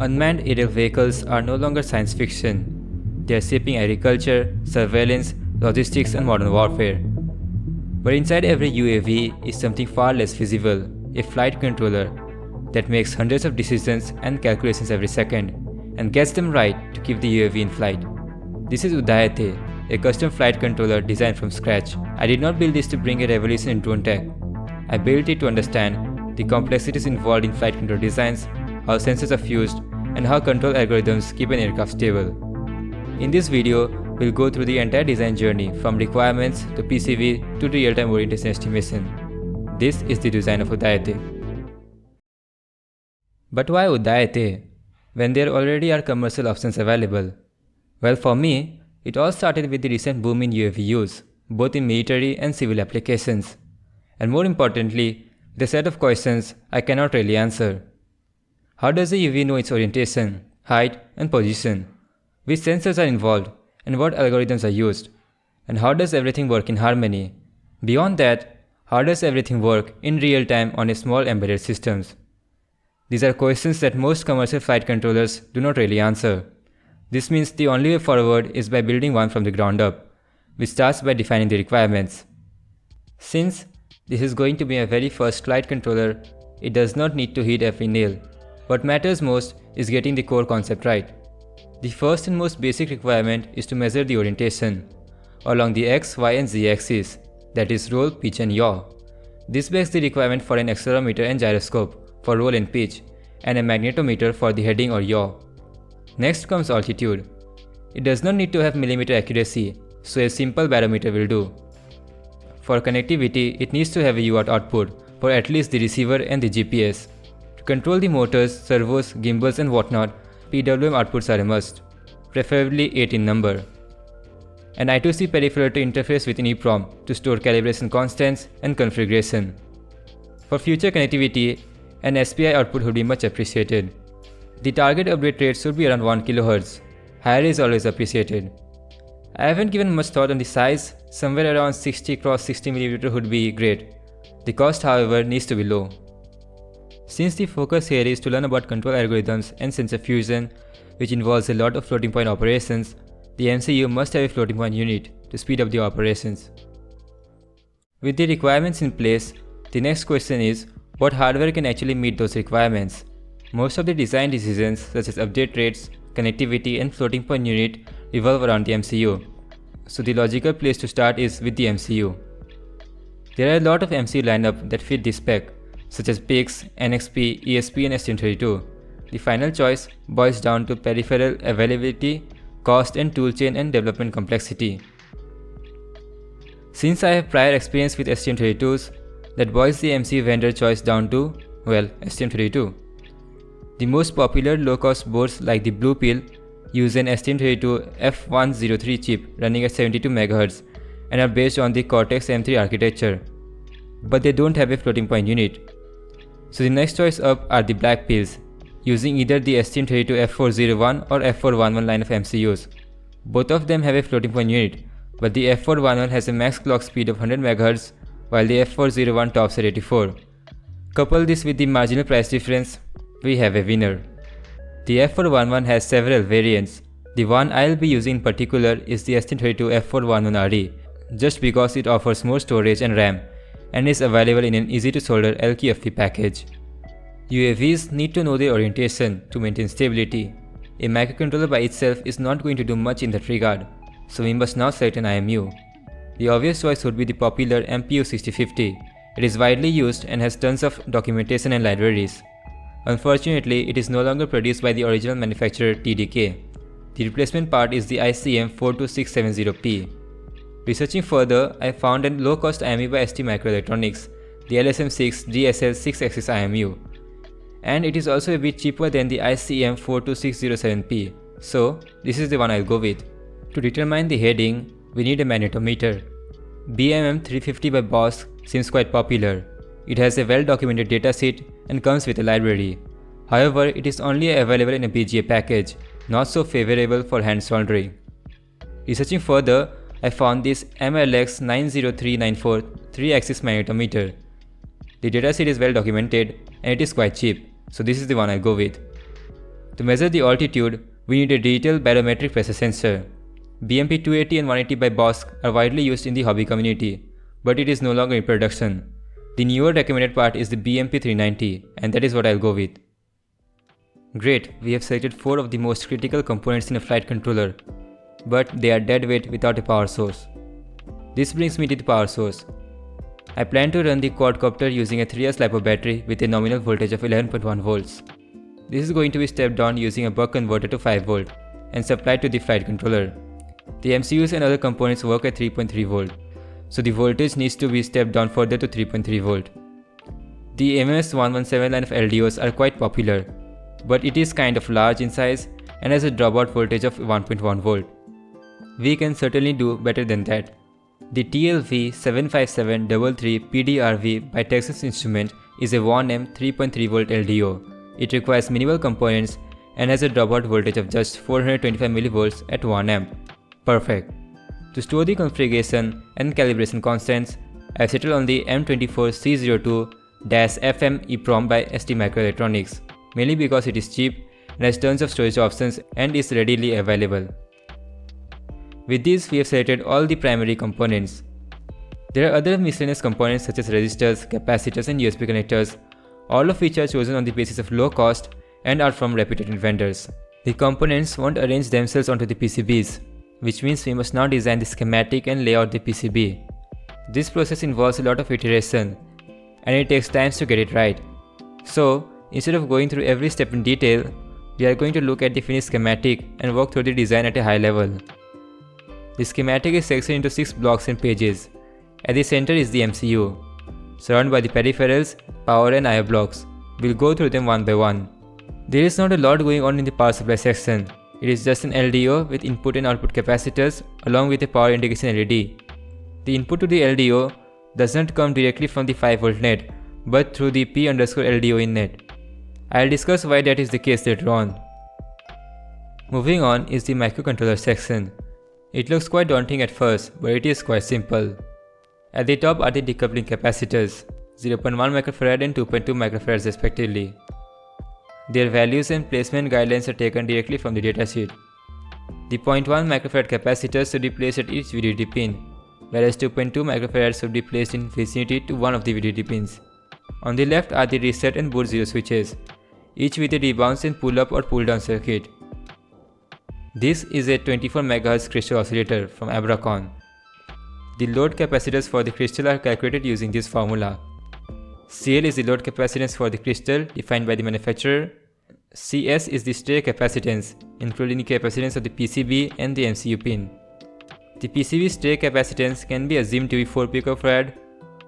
Unmanned aerial vehicles are no longer science fiction. They are shaping agriculture, surveillance, logistics, and modern warfare. But inside every UAV is something far less visible, a flight controller that makes hundreds of decisions and calculations every second and gets them right to keep the UAV in flight. This is Udayate, a custom flight controller designed from scratch. I did not build this to bring a revolution in drone tech. I built it to understand the complexities involved in flight control designs, how sensors are fused, and how control algorithms keep an aircraft stable. In this video, we'll go through the entire design journey from requirements to PCB to real-time orientation estimation. This is the design of Udayate. But why Udayate, when there already are commercial options available? Well, for me, it all started with the recent boom in UAV use, both in military and civil applications. And more importantly, the set of questions I cannot really answer. How does a UAV know its orientation, height, and position? Which sensors are involved, and what algorithms are used? And how does everything work in harmony? Beyond that, how does everything work in real time on a small embedded systems? These are questions that most commercial flight controllers do not really answer. This means the only way forward is by building one from the ground up, which starts by defining the requirements. Since this is going to be my very first flight controller, it does not need to hit every nail. What matters most is getting the core concept right. The first and most basic requirement is to measure the orientation along the X, Y, and Z axis, that is roll, pitch, and yaw. This begs the requirement for an accelerometer and gyroscope for roll and pitch, and a magnetometer for the heading or yaw. Next comes altitude. It does not need to have millimeter accuracy, so a simple barometer will do. For connectivity, it needs to have a UART output for at least the receiver and the GPS. To control the motors, servos, gimbals, and whatnot, PWM outputs are a must, preferably 8 in number. An I2C peripheral to interface with an EEPROM to store calibration constants and configuration. For future connectivity, an SPI output would be much appreciated. The target update rate should be around 1 kHz. Higher is always appreciated. I haven't given much thought on the size, somewhere around 60 x 60 mm would be great. The cost, however, needs to be low. Since the focus here is to learn about control algorithms and sensor fusion, which involves a lot of floating point operations, the MCU must have a floating point unit to speed up the operations. With the requirements in place, the next question is what hardware can actually meet those requirements. Most of the design decisions such as update rates, connectivity, and floating point unit revolve around the MCU. So the logical place to start is with the MCU. There are a lot of MCU lineup that fit this spec, such as PICs, NXP, ESP, and STM32. The final choice boils down to peripheral availability, cost, and toolchain and development complexity. Since I have prior experience with STM32s, that boils the MCU vendor choice down to, well, STM32. The most popular low-cost boards like the Blue Pill use an STM32 F103 chip running at 72 MHz and are based on the Cortex M3 architecture, but they don't have a floating point unit. So the next choice up are the Black Pills, using either the STM32 F401 or F411 line of MCUs. Both of them have a floating point unit, but the F411 has a max clock speed of 100 MHz while the F401 tops at 84. Couple this with the marginal price difference, we have a winner. The F411 has several variants. The one I'll be using in particular is the STM32 F411RE, just because it offers more storage and RAM and is available in an easy to solder LQFP package. UAVs need to know their orientation to maintain stability. A microcontroller by itself is not going to do much in that regard, so we must now select an IMU. The obvious choice would be the popular MPU 6050. It is widely used and has tons of documentation and libraries. Unfortunately, it is no longer produced by the original manufacturer TDK. The replacement part is the ICM 42670P. Researching further, I found a low-cost IMU by ST Microelectronics, the LSM6 DSL 6-axis IMU. And it is also a bit cheaper than the ICM 42607P, so this is the one I'll go with. To determine the heading, we need a magnetometer. BMM 350 by Bosch seems quite popular. It has a well-documented datasheet and comes with a library. However, it is only available in a BGA package, not so favorable for hand soldering. Researching further, I found this MLX 90394 3-axis magnetometer. The datasheet is well documented and it is quite cheap, so this is the one I'll go with. To measure the altitude, we need a digital barometric pressure sensor. BMP 280 and 180 by Bosch are widely used in the hobby community, but it is no longer in production. The newer recommended part is the BMP 390, and that is what I'll go with. Great, we have selected 4 of the most critical components in a flight controller, but they are dead weight without a power source. This brings me to the power source. I plan to run the quadcopter using a 3S LiPo battery with a nominal voltage of 11.1 volts. This is going to be stepped down using a buck converter to 5 volt and supplied to the flight controller. The MCUs and other components work at 3.3 volt, so the voltage needs to be stepped down further to 3.3 volt. The MS117 line of LDOs are quite popular, but it is kind of large in size and has a dropout voltage of 1.1 volt. We can certainly do better than that. The TLV75733 PDRV by Texas Instruments is a 1M 3.3 volt LDO. It requires minimal components and has a dropout voltage of just 425 mV at 1 amp. Perfect. To store the configuration and calibration constants, I have settled on the M24C02-FM EEPROM by ST Microelectronics, mainly because it is cheap and has tons of storage options and is readily available. With this, we have selected all the primary components. There are other miscellaneous components such as resistors, capacitors and USB connectors, all of which are chosen on the basis of low cost and are from reputed vendors. The components won't arrange themselves onto the PCBs, which means we must now design the schematic and lay out the PCB. This process involves a lot of iteration, and it takes time to get it right. So, instead of going through every step in detail, we are going to look at the finished schematic and work through the design at a high level. The schematic is sectioned into 6 blocks and pages. At the center is the MCU, surrounded by the peripherals, power and IO blocks. We'll go through them one by one. There is not a lot going on in the power supply section. It is just an LDO with input and output capacitors along with a power indication LED. The input to the LDO does not come directly from the 5V net, but through the P_LDO in net. I'll discuss why that is the case later on. Moving on is the microcontroller section. It looks quite daunting at first, but it is quite simple. At the top are the decoupling capacitors, 0.1 microfarad and 2.2 microfarads respectively. Their values and placement guidelines are taken directly from the datasheet. The 0.1 microfarad capacitors should be placed at each VDD pin, whereas 2.2 microfarads should be placed in vicinity to one of the VDD pins. On the left are the reset and boot 0 switches, each with a rebounce and pull up or pull down circuit. This is a 24 MHz crystal oscillator from Abracon. The load capacitors for the crystal are calculated using this formula. CL is the load capacitance for the crystal defined by the manufacturer. CS is the stray capacitance, including the capacitance of the PCB and the MCU pin. The PCB stray capacitance can be assumed to be 4 picofarad,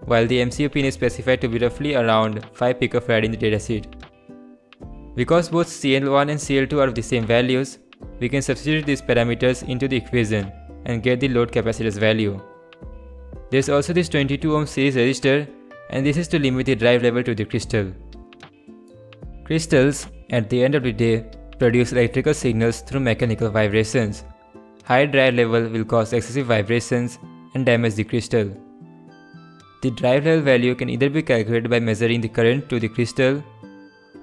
while the MCU pin is specified to be roughly around 5 picofarad in the datasheet. Because both CL1 and CL2 are of the same values, we can substitute these parameters into the equation and get the load capacitance value. There is also this 22 ohm series resistor, and this is to limit the drive level to the crystal. Crystals, at the end of the day, produce electrical signals through mechanical vibrations. High drive level will cause excessive vibrations and damage the crystal. The drive level value can either be calculated by measuring the current to the crystal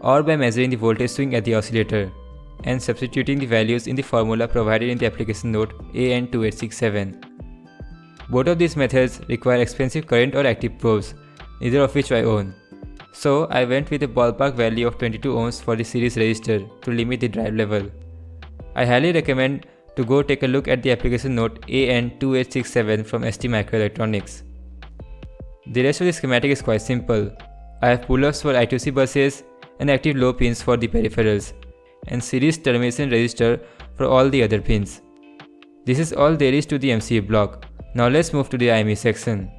or by measuring the voltage swing at the oscillator and substituting the values in the formula provided in the application note AN2867. Both of these methods require expensive current or active probes, neither of which I own. So I went with a ballpark value of 22 ohms for the series resistor to limit the drive level. I highly recommend to go take a look at the application note AN2867 from ST Microelectronics. The rest of the schematic is quite simple. I have pull-ups for I2C buses and active low pins for the peripherals, and series termination resistor for all the other pins. This is all there is to the MCU block. Now let's move to the IMU section.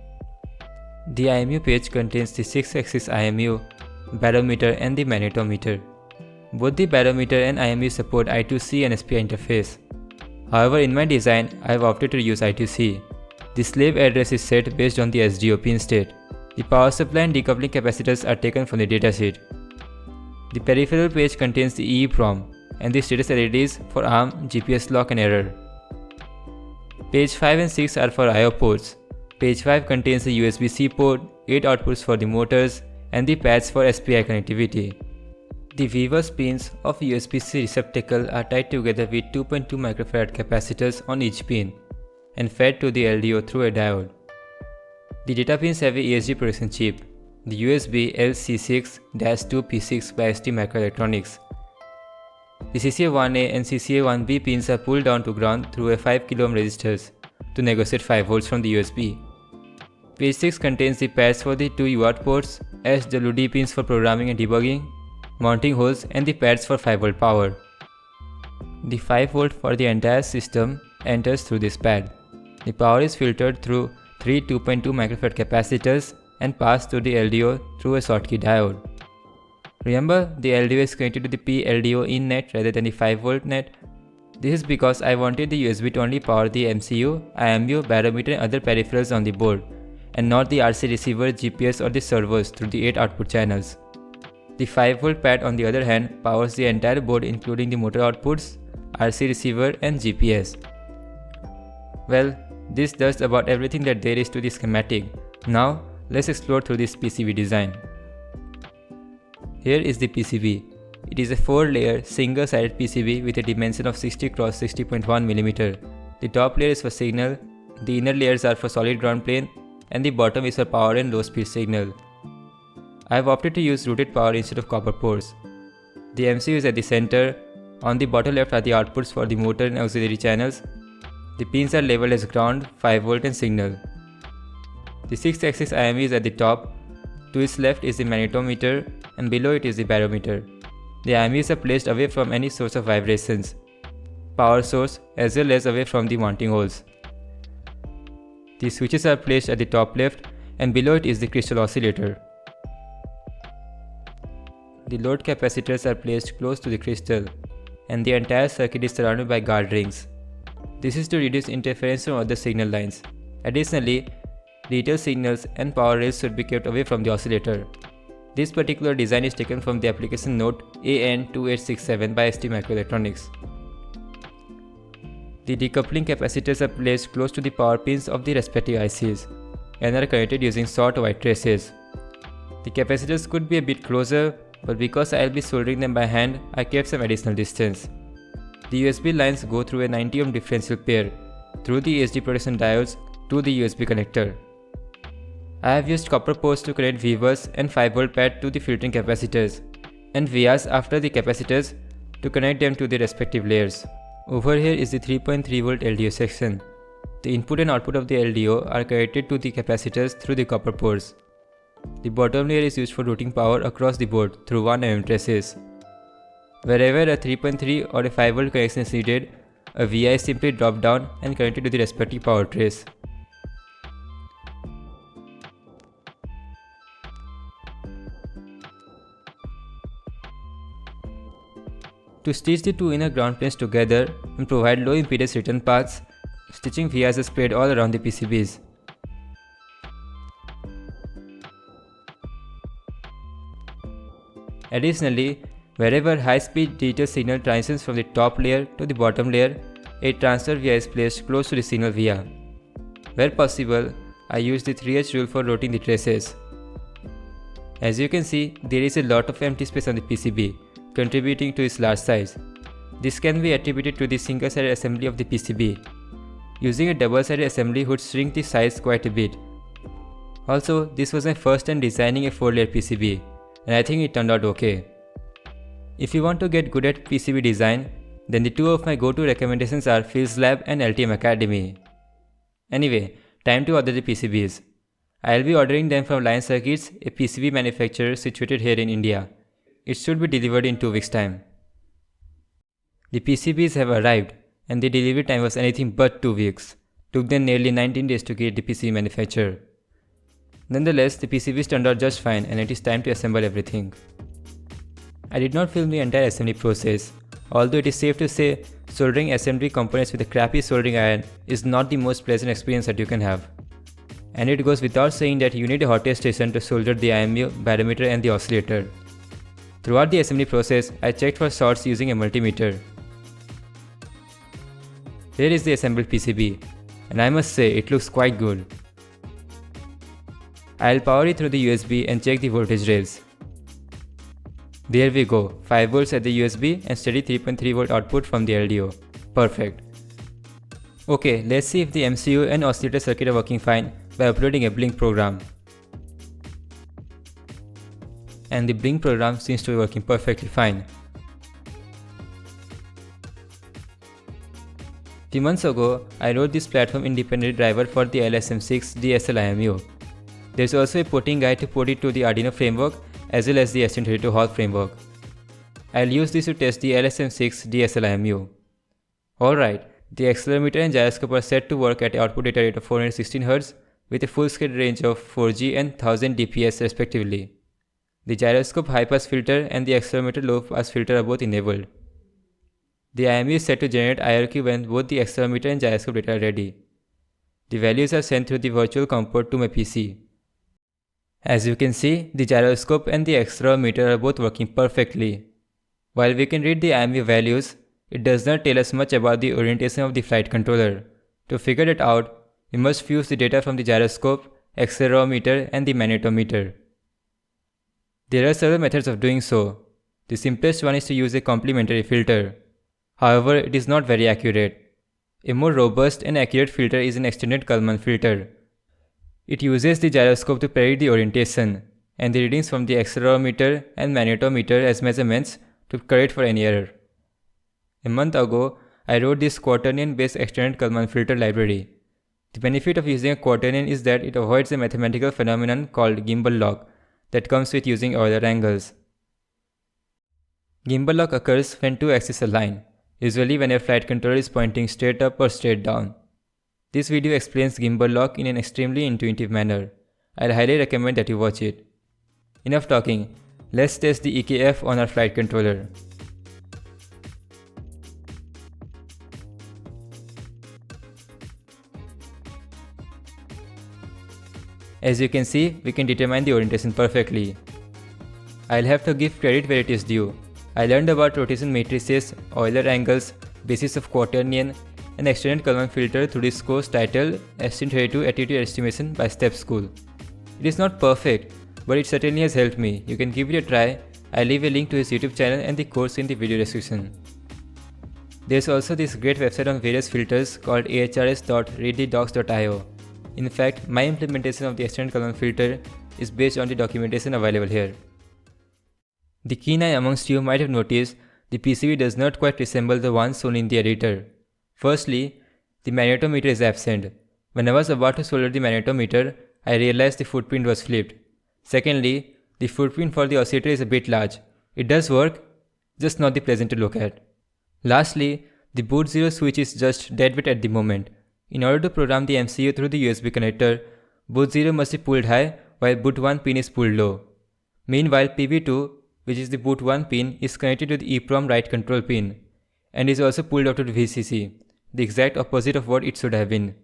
The IMU page contains the 6-axis IMU, barometer and the magnetometer. Both the barometer and IMU support I2C and SPI interface. However, in my design, I have opted to use I2C. The slave address is set based on the SDO pin state. The power supply and decoupling capacitors are taken from the datasheet. The peripheral page contains the EEPROM and the status LEDs for ARM, GPS lock and error. Page 5 and 6 are for IO ports. Page 5 contains the USB-C port, 8 outputs for the motors, and the pads for SPI connectivity. The Weaver's pins of USB-C receptacle are tied together with 2.2 microfarad capacitors on each pin and fed to the LDO through a diode. The data pins have a ESD production chip, the USB LC6-2P6 by ST Microelectronics. The CCA1A and CCA1B pins are pulled down to ground through a 5 kΩ resistors to negotiate 5 volts from the USB. Page 6 contains the pads for the two UART ports, SWD pins for programming and debugging, mounting holes, and the pads for 5 volt power. The 5 volt for the entire system enters through this pad. The power is filtered through 3 2.2 microfarad capacitors and passed to the LDO through a Schottky diode. Remember, the LDO is connected to the PLDO in net rather than the 5 volt net. This is because I wanted the USB to only power the MCU, IMU, barometer and other peripherals on the board, and not the RC receiver, GPS or the servos through the 8 output channels. The 5 volt pad on the other hand powers the entire board including the motor outputs, RC receiver and GPS. Well, this does about everything that there is to the schematic. Now, let's explore through this PCB design. Here is the PCB. It is a 4-layer single-sided PCB with a dimension of 60 x 60.1 mm. The top layer is for signal, the inner layers are for solid ground plane, and the bottom is for power and low speed signal. I have opted to use routed power instead of copper ports. The MCU is at the center. On the bottom left are the outputs for the motor and auxiliary channels. The pins are labeled as ground, 5 volt and signal. The 6-axis IMU is at the top. To its left is the magnetometer and below it is the barometer. The IMUs are placed away from any source of vibrations, power source as well as away from the mounting holes. The switches are placed at the top left and below it is the crystal oscillator. The load capacitors are placed close to the crystal and the entire circuit is surrounded by guard rings. This is to reduce interference from other signal lines. Additionally, detail signals and power rails should be kept away from the oscillator. This particular design is taken from the application note AN2867 by ST Microelectronics. The decoupling capacitors are placed close to the power pins of the respective ICs and are connected using short white traces. The capacitors could be a bit closer, but because I will be soldering them by hand, I kept some additional distance. The USB lines go through a 90 ohm differential pair through the ESD protection diodes to the USB connector. I have used copper ports to connect Weavers and 5 volt pad to the filtering capacitors and vias after the capacitors to connect them to the respective layers. Over here is the 3.3 volt LDO section. The input and output of the LDO are connected to the capacitors through the copper ports. The bottom layer is used for routing power across the board through 1 mm traces. Wherever a 3.3 or a 5 volt connection is needed, a VI is simply dropped down and connected to the respective power trace. To stitch the two inner ground planes together and provide low impedance return paths, stitching vias is spread all around the PCBs. Additionally, wherever high-speed digital signal transitions from the top layer to the bottom layer, a transfer via is placed close to the signal via. Where possible, I use the 3H rule for routing the traces. As you can see, there is a lot of empty space on the PCB, contributing to its large size. This can be attributed to the single-sided assembly of the PCB. Using a double-sided assembly would shrink the size quite a bit. Also, this was my first time designing a 4-layer PCB, and I think it turned out okay. If you want to get good at PCB design, then the two of my go-to recommendations are Phil's Lab and LTM Academy. Anyway, time to order the PCBs. I'll be ordering them from Line Circuits, a PCB manufacturer situated here in India. It should be delivered in 2 weeks' time. The PCBs have arrived and the delivery time was anything but 2 weeks. Took them nearly 19 days to get the PCB manufacturer. Nonetheless, the PCBs turned out just fine and it is time to assemble everything. I did not film the entire assembly process, although it is safe to say soldering assembly components with a crappy soldering iron is not the most pleasant experience that you can have. And it goes without saying that you need a hot test station to solder the IMU, barometer and the oscillator. Throughout the assembly process, I checked for shorts using a multimeter. Here is the assembled PCB, and I must say it looks quite good. I'll power it through the USB and check the voltage rails. There we go, 5 volts at the USB and steady 3.3 volt output from the LDO. Perfect. Okay, let's see if the MCU and oscillator circuit are working fine by uploading a Blink program. And the Blink program seems to be working perfectly fine. Few months ago, I wrote this platform independent driver for the LSM6 DSL IMU. There's also a porting guide to port it to the Arduino framework as well as the STM32 Hall framework. I'll use this to test the LSM6 DSL IMU. Alright, the accelerometer and gyroscope are set to work at output data rate of 416 Hz with a full scale range of 4G and 1000 dps respectively. The gyroscope high pass filter and the accelerometer low pass filter are both enabled. The IMU is set to generate IRQ when both the accelerometer and gyroscope data are ready. The values are sent through the virtual COM port to my PC. As you can see, the gyroscope and the accelerometer are both working perfectly. While we can read the IMU values, it does not tell us much about the orientation of the flight controller. To figure it out, we must fuse the data from the gyroscope, accelerometer and the magnetometer. There are several methods of doing so. The simplest one is to use a complementary filter. However, it is not very accurate. A more robust and accurate filter is an extended Kalman filter. It uses the gyroscope to predict the orientation and the readings from the accelerometer and magnetometer as measurements to correct for any error. A month ago, I wrote this Quaternion based extended Kalman filter library. The benefit of using a Quaternion is that it avoids a mathematical phenomenon called gimbal lock that comes with using Euler angles. Gimbal lock occurs when two axes align, usually when your flight controller is pointing straight up or straight down. This video explains gimbal lock in an extremely intuitive manner. I'd highly recommend that you watch it. Enough talking, let's test the EKF on our flight controller. As you can see, we can determine the orientation perfectly. I'll have to give credit where it is due. I learned about rotation matrices, Euler angles, basis of Quaternion, and extended Kalman filter through this course titled STM32 Attitude Estimation by Step School. It is not perfect, but it certainly has helped me. You can give it a try. I'll leave a link to his YouTube channel and the course in the video description. There's also this great website on various filters called ahrs.readthedocs.io. In fact, my implementation of the extended Kalman filter is based on the documentation available here. The keen eye amongst you might have noticed the PCB does not quite resemble the one shown in the editor. Firstly, the magnetometer is absent. When I was about to solder the magnetometer, I realized the footprint was flipped. Secondly, the footprint for the oscillator is a bit large. It does work, just not the pleasant to look at. Lastly, the boot 0 switch is just dead weight at the moment. In order to program the MCU through the USB connector, boot 0 must be pulled high while boot 1 pin is pulled low. Meanwhile, PB2, which is the boot 1 pin, is connected to the EEPROM write control pin and is also pulled out to the VCC, the exact opposite of what it should have been.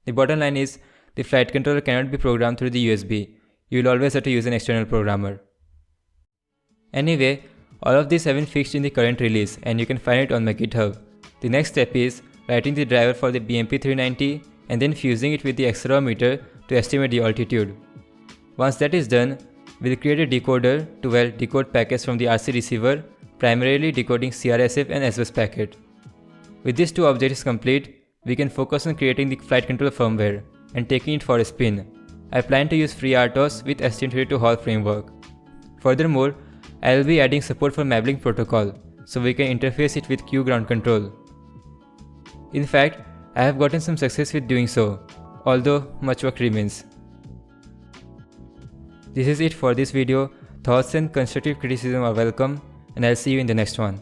The bottom line is, the flight controller cannot be programmed through the USB. You will always have to use an external programmer. Anyway, all of these have been fixed in the current release and you can find it on my GitHub. The next step is writing the driver for the BMP390 and then fusing it with the accelerometer to estimate the altitude. Once that is done, we'll create a decoder to decode packets from the RC receiver, primarily decoding CRSF and SBUS packet. With these two objectives complete, we can focus on creating the flight controller firmware and taking it for a spin. I plan to use FreeRTOS with STM32 Hall framework. Furthermore, I will be adding support for Mablink protocol, so we can interface it with Q ground control. In fact, I have gotten some success with doing so, although much work remains. This is it for this video. Thoughts and constructive criticism are welcome, and I'll see you in the next one.